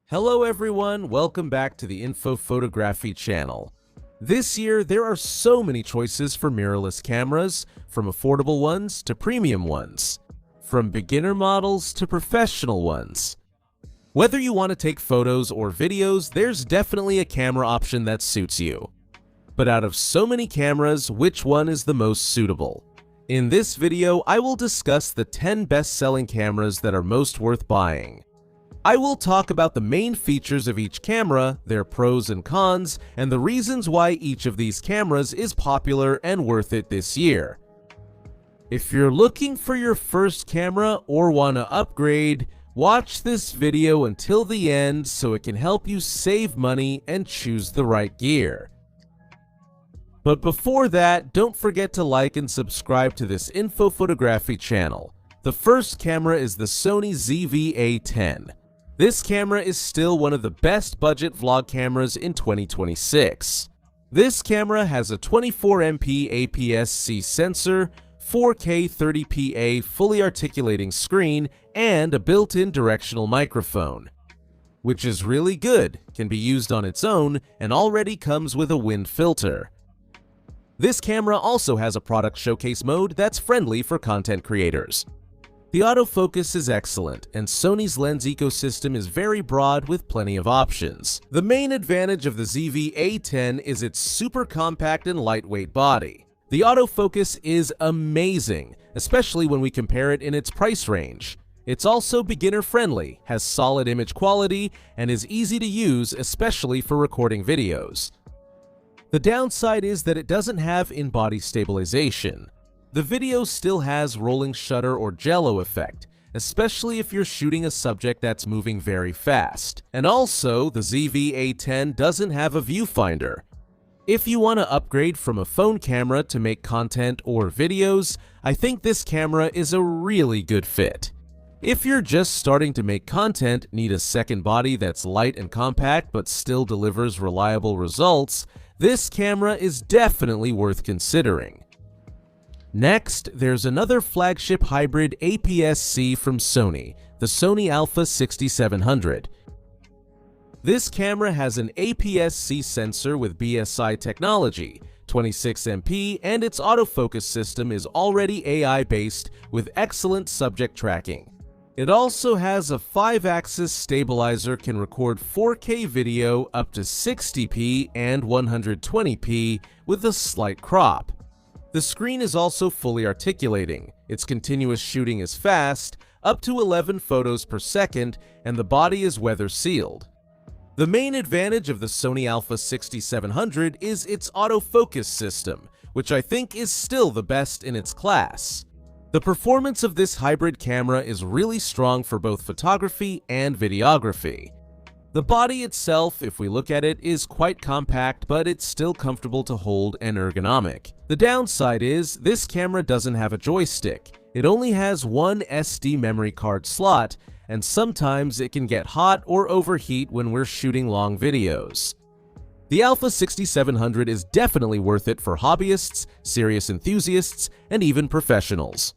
Hello everyone, welcome back to the Info Photography channel. This year, there are so many choices for mirrorless cameras, from affordable ones to premium ones, from beginner models to professional ones. Whether you want to take photos or videos, there's definitely a camera option that suits you. But out of so many cameras, which one is the most suitable? In this video, I will discuss the 10 best-selling cameras that are most worth buying. I will talk about the main features of each camera, their pros and cons, and the reasons why each of these cameras is popular and worth it this year. If you're looking for your first camera or want to upgrade, watch this video until the end so it can help you save money and choose the right gear. But before that, don't forget to like and subscribe to this Info Photography channel. The first camera is the Sony ZV-A10. This camera is still one of the best budget vlog cameras in 2026. This camera has a 24MP APS-C sensor, 4K 30pa fully articulating screen, and a built-in directional microphone, which is really good, can be used on its own, and already comes with a wind filter. This camera also has a product showcase mode that's friendly for content creators. The autofocus is excellent, and Sony's lens ecosystem is very broad with plenty of options. The main advantage of the ZV-A10 is its super compact and lightweight body. The autofocus is amazing, especially when we compare it in its price range. It's also beginner-friendly, has solid image quality, and is easy to use, especially for recording videos. The downside is that it doesn't have in-body stabilization. The video still has rolling shutter or jello effect, especially if you're shooting a subject that's moving very fast. And also, the ZV-A10 doesn't have a viewfinder. If you want to upgrade from a phone camera to make content or videos, I think this camera is a really good fit. If you're just starting to make content, need a second body that's light and compact but still delivers reliable results, this camera is definitely worth considering. Next, there's another flagship hybrid APS-C from Sony, the Sony Alpha-6700. This camera has an APS-C sensor with BSI technology, 26MP, and its autofocus system is already AI-based with excellent subject tracking. It also has a 5-axis stabilizer, can record 4K video up to 60p and 120p with a slight crop. The screen is also fully articulating, its continuous shooting is fast, up to 11 photos per second, and the body is weather sealed. The main advantage of the Sony Alpha-6700 is its autofocus system, which I think is still the best in its class. The performance of this hybrid camera is really strong for both photography and videography. The body itself, if we look at it, is quite compact, but it's still comfortable to hold and ergonomic. The downside is, this camera doesn't have a joystick. It only has one SD memory card slot, and sometimes it can get hot or overheat when we're shooting long videos. The Alpha-6700 is definitely worth it for hobbyists, serious enthusiasts, and even professionals.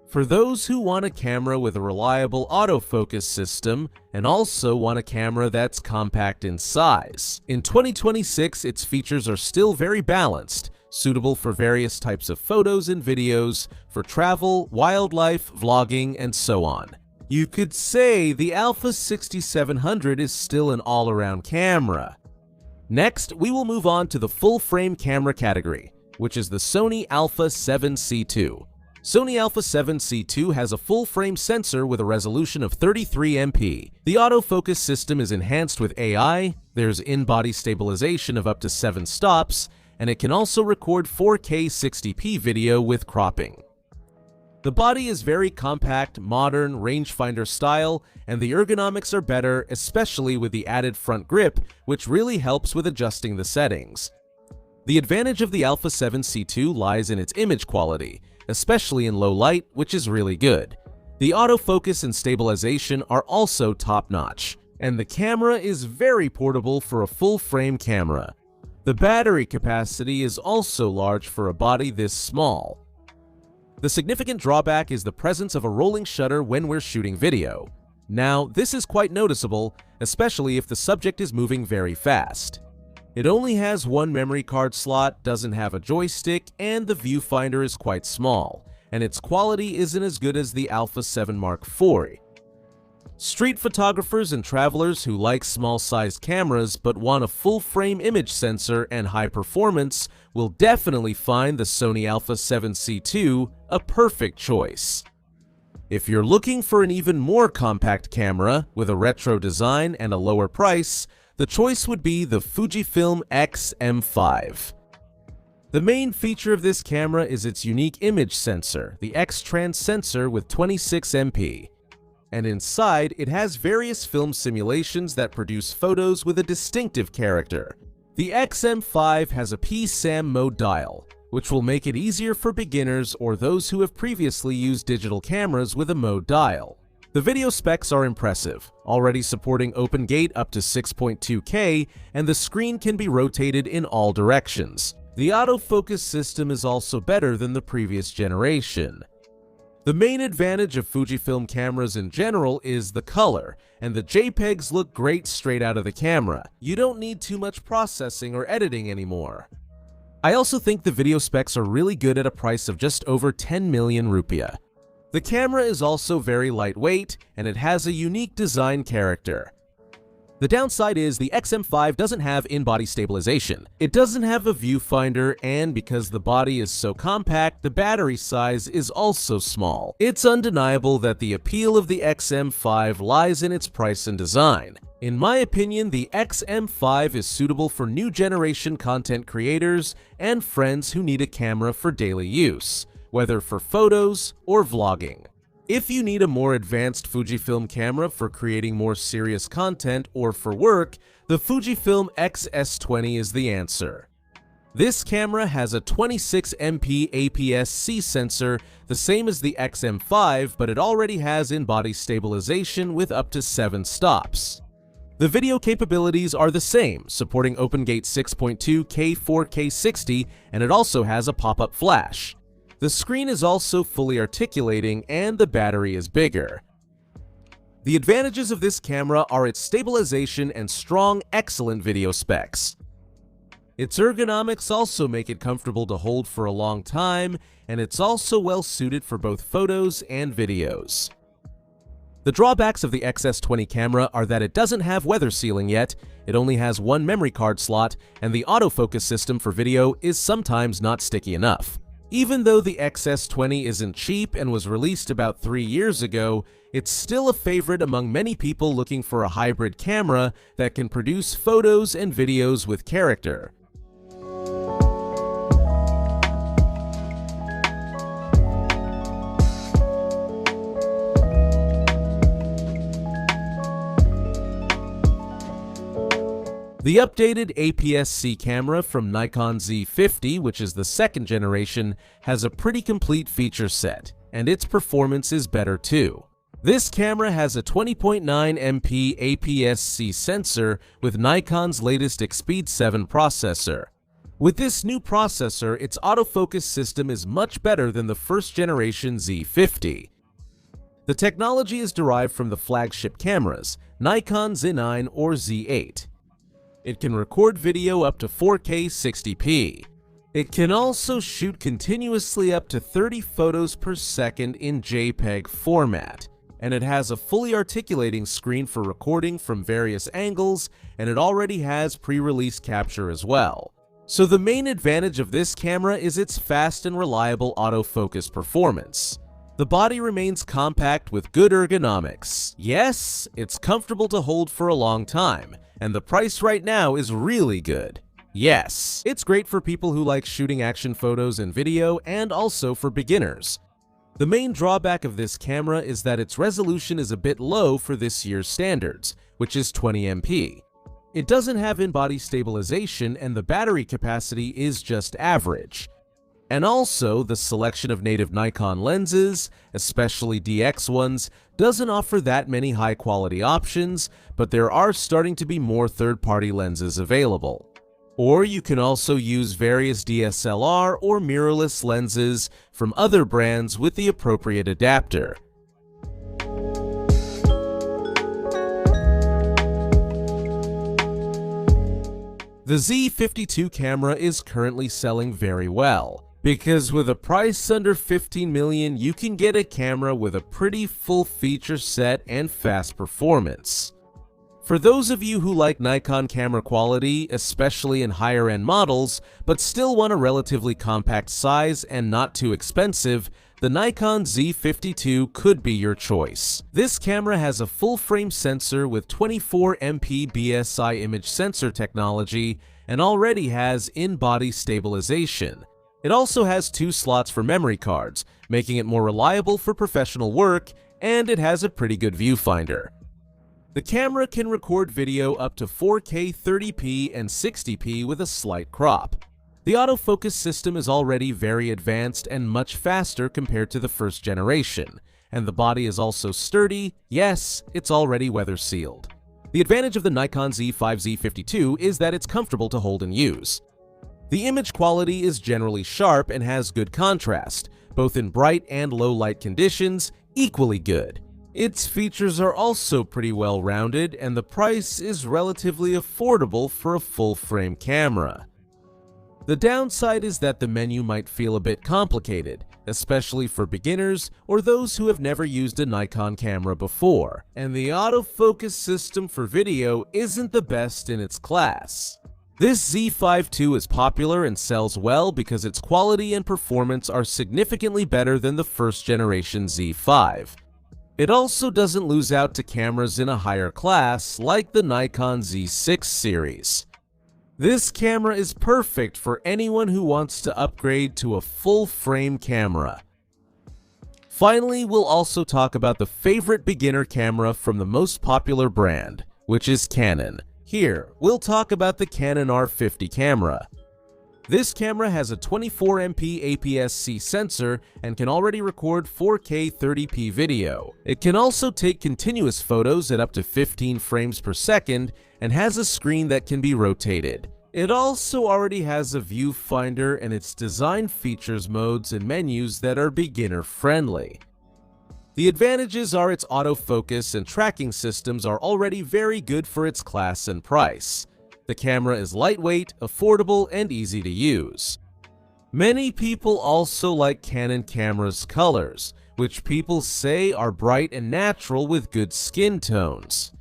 For those who want a camera with a reliable autofocus system and also want a camera that's compact in size. In 2026, its features are still very balanced, suitable for various types of photos and videos, for travel, wildlife, vlogging, and so on. You could say the Alpha-6700 is still an all-around camera. Next, we will move on to the full-frame camera category, which is the Sony Alpha-7C2. Sony Alpha-7C2 has a full-frame sensor with a resolution of 33MP. The autofocus system is enhanced with AI, there's in-body stabilization of up to 7 stops, and it can also record 4K 60p video with cropping. The body is very compact, modern, rangefinder style, and the ergonomics are better, especially with the added front grip, which really helps with adjusting the settings. The advantage of the Alpha-7C2 lies in its image quality, especially in low light, which is really good. The autofocus and stabilization are also top-notch, and the camera is very portable for a full-frame camera. The battery capacity is also large for a body this small. The significant drawback is the presence of a rolling shutter when we're shooting video. Now, this is quite noticeable, especially if the subject is moving very fast. It only has one memory card slot, doesn't have a joystick, and the viewfinder is quite small, and its quality isn't as good as the Alpha 7 Mark IV. Street photographers and travelers who like small-sized cameras but want a full-frame image sensor and high performance will definitely find the Sony Alpha 7C2 a perfect choice. If you're looking for an even more compact camera with a retro design and a lower price, the choice would be the Fujifilm X-M5. The main feature of this camera is its unique image sensor, the X-Trans sensor with 26 MP. And inside, it has various film simulations that produce photos with a distinctive character. The XM5 has a PSAM mode dial, which will make it easier for beginners or those who have previously used digital cameras with a mode dial. The video specs are impressive, already supporting open gate up to 6.2K, and the screen can be rotated in all directions. The autofocus system is also better than the previous generation. The main advantage of Fujifilm cameras in general is the color, and the JPEGs look great straight out of the camera. You don't need too much processing or editing anymore. I also think the video specs are really good at a price of just over 10 million rupiah. The camera is also very lightweight, and it has a unique design character. The downside is the XM5 doesn't have in-body stabilization. It doesn't have a viewfinder, and because the body is so compact, the battery size is also small. It's undeniable that the appeal of the XM5 lies in its price and design. In my opinion, the XM5 is suitable for new generation content creators and friends who need a camera for daily use, whether for photos or vlogging. If you need a more advanced Fujifilm camera for creating more serious content or for work, the Fujifilm X-S20 is the answer. This camera has a 26 MP APS-C sensor, the same as the XM5, but it already has in-body stabilization with up to 7 stops. The video capabilities are the same, supporting OpenGate 6.2K 4K 60, and it also has a pop-up flash. The screen is also fully articulating and the battery is bigger. The advantages of this camera are its stabilization and strong, excellent video specs. Its ergonomics also make it comfortable to hold for a long time, and it's also well suited for both photos and videos. The drawbacks of the XS20 camera are that it doesn't have weather sealing yet, it only has one memory card slot, and the autofocus system for video is sometimes not sticky enough. Even though the XS20 isn't cheap and was released about 3 years ago, it's still a favorite among many people looking for a hybrid camera that can produce photos and videos with character. The updated APS-C camera from Nikon Z50, which is the second generation, has a pretty complete feature set, and its performance is better too. This camera has a 20.9 MP APS-C sensor with Nikon's latest Expeed 7 processor. With this new processor, its autofocus system is much better than the first generation Z50. The technology is derived from the flagship cameras, Nikon Z9 or Z8. It can record video up to 4K 60p. It can also shoot continuously up to 30 photos per second in JPEG format, and it has a fully articulating screen for recording from various angles, and it already has pre-release capture as well. So the main advantage of this camera is its fast and reliable autofocus performance. The body remains compact with good ergonomics. Yes, it's comfortable to hold for a long time, and the price right now is really good. Yes, it's great for people who like shooting action photos and video, and also for beginners. The main drawback of this camera is that its resolution is a bit low for this year's standards, which is 20 MP. It doesn't have in-body stabilization, and the battery capacity is just average. And also, the selection of native Nikon lenses, especially DX ones, doesn't offer that many high-quality options, but there are starting to be more third-party lenses available. Or you can also use various DSLR or mirrorless lenses from other brands with the appropriate adapter. The Z52 camera is currently selling very well, because with a price under $15 million, you can get a camera with a pretty full feature set and fast performance. For those of you who like Nikon camera quality, especially in higher-end models, but still want a relatively compact size and not too expensive, the Nikon Z52 could be your choice. This camera has a full-frame sensor with 24MP APS-C image sensor technology and already has in-body stabilization. It also has 2 slots for memory cards, making it more reliable for professional work, and it has a pretty good viewfinder. The camera can record video up to 4K 30p and 60p with a slight crop. The autofocus system is already very advanced and much faster compared to the first generation, and the body is also sturdy. Yes, it's already weather sealed. The advantage of the Nikon Z5-Z52 is that it's comfortable to hold and use. The image quality is generally sharp and has good contrast, both in bright and low light conditions, equally good. Its features are also pretty well rounded, and the price is relatively affordable for a full-frame camera. The downside is that the menu might feel a bit complicated, especially for beginners or those who have never used a Nikon camera before, and the autofocus system for video isn't the best in its class. This Z5 II is popular and sells well because its quality and performance are significantly better than the first generation Z5. It also doesn't lose out to cameras in a higher class like the Nikon Z6 series. This camera is perfect for anyone who wants to upgrade to a full-frame camera. Finally, we'll also talk about the favorite beginner camera from the most popular brand, which is Canon. Here, we'll talk about the Canon R50 camera. This camera has a 24MP APS-C sensor and can already record 4K 30p video. It can also take continuous photos at up to 15 frames per second and has a screen that can be rotated. It also already has a viewfinder, and its design features modes and menus that are beginner-friendly. The advantages are its autofocus and tracking systems are already very good for its class and price. The camera is lightweight, affordable, and easy to use. Many people also like Canon cameras' colors, which people say are bright and natural with good skin tones.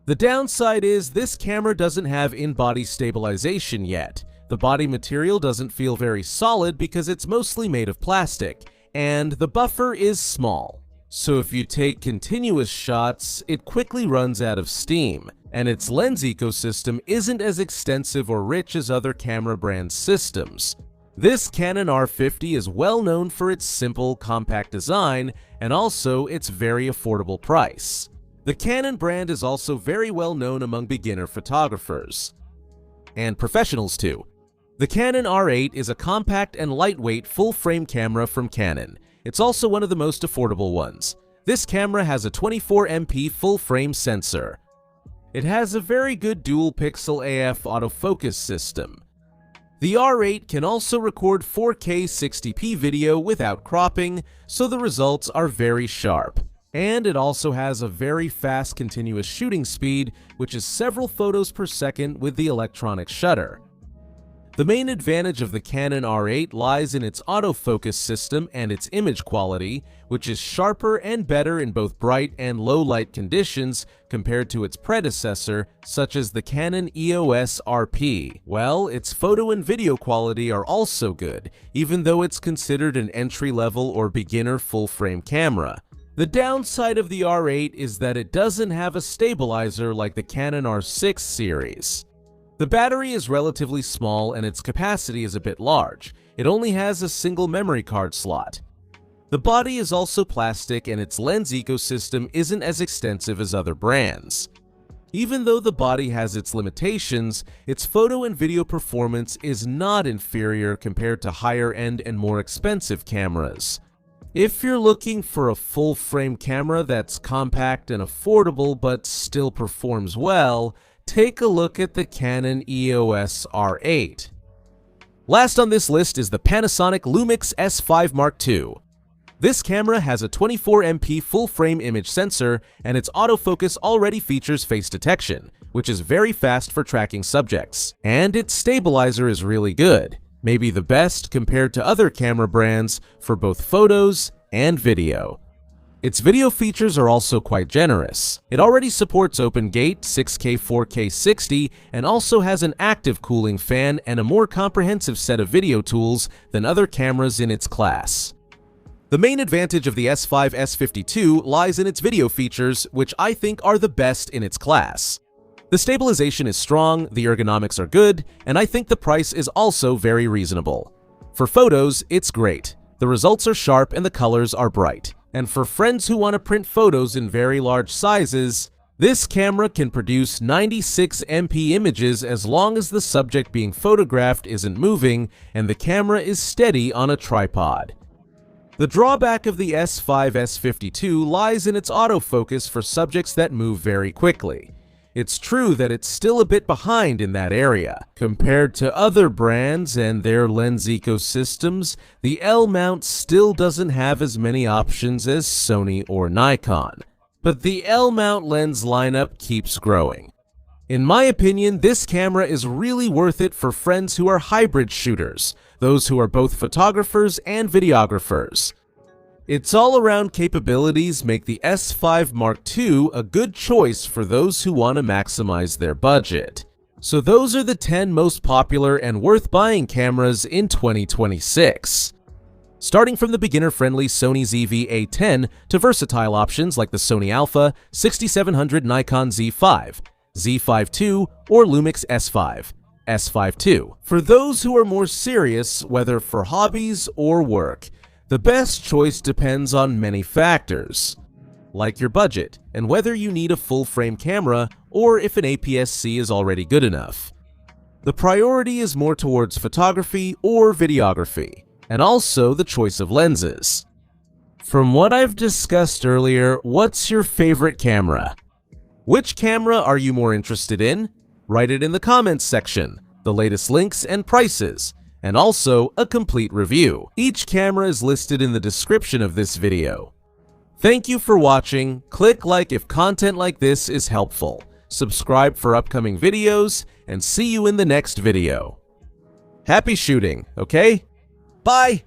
The downside is this camera doesn't have in-body stabilization yet. The body material doesn't feel very solid because it's mostly made of plastic, and the buffer is small. So if you take continuous shots, it quickly runs out of steam, and its lens ecosystem isn't as extensive or rich as other camera brand systems. This Canon R50 is well known for its simple, compact design and also its very affordable price. The Canon brand is also very well known among beginner photographers and professionals too. The Canon R8 is a compact and lightweight full-frame camera from Canon. It's also one of the most affordable ones. This camera has a 24MP full-frame sensor. It has a very good dual-pixel AF autofocus system. The R8 can also record 4K 60p video without cropping, so the results are very sharp. And it also has a very fast continuous shooting speed, which is several photos per second with the electronic shutter. The main advantage of the Canon R8 lies in its autofocus system and its image quality, which is sharper and better in both bright and low light conditions compared to its predecessor, such as the Canon EOS RP. Well, its photo and video quality are also good, even though it's considered an entry-level or beginner full-frame camera. The downside of the R8 is that it doesn't have a stabilizer like the Canon R6 series. The battery is relatively small and its capacity is a bit large. It only has a single memory card slot. The body is also plastic and its lens ecosystem isn't as extensive as other brands. Even though the body has its limitations, its photo and video performance is not inferior compared to higher-end and more expensive cameras. If you're looking for a full-frame camera that's compact and affordable but still performs well, take a look at the Canon EOS R8. Last on this list is the Panasonic Lumix S5 Mark II. This camera has a 24MP full-frame image sensor, and its autofocus already features face detection, which is very fast for tracking subjects. And its stabilizer is really good, maybe the best compared to other camera brands for both photos and video. Its video features are also quite generous. It already supports open gate, 6K 4K 60, and also has an active cooling fan and a more comprehensive set of video tools than other cameras in its class. The main advantage of the S5 S52 lies in its video features, which I think are the best in its class. The stabilization is strong, the ergonomics are good, and I think the price is also very reasonable. For photos, it's great. The results are sharp and the colors are bright. And for friends who want to print photos in very large sizes, this camera can produce 96 MP images as long as the subject being photographed isn't moving and the camera is steady on a tripod. The drawback of the S5 S52 lies in its autofocus for subjects that move very quickly. It's true that it's still a bit behind in that area. Compared to other brands and their lens ecosystems, the L mount still doesn't have as many options as Sony or Nikon. But the L mount lens lineup keeps growing. In my opinion, this camera is really worth it for friends who are hybrid shooters, those who are both photographers and videographers. Its all-around capabilities make the S5 Mark II a good choice for those who want to maximize their budget. So those are the 10 most popular and worth buying cameras in 2026. Starting from the beginner-friendly Sony ZV-A10 to versatile options like the Sony Alpha, 6700 Nikon Z5, Z5 II, or Lumix S5, S5 II. For those who are more serious, whether for hobbies or work, the best choice depends on many factors, like your budget and whether you need a full-frame camera or if an APS-C is already good enough. The priority is more towards photography or videography, and also the choice of lenses. From what I've discussed earlier, what's your favorite camera? Which camera are you more interested in? Write it in the comments section, the latest links and prices, and also a complete review. Each camera is listed in the description of this video. Thank you for watching. Click like if content like this is helpful. Subscribe for upcoming videos, and see you in the next video. Happy shooting, okay? Bye!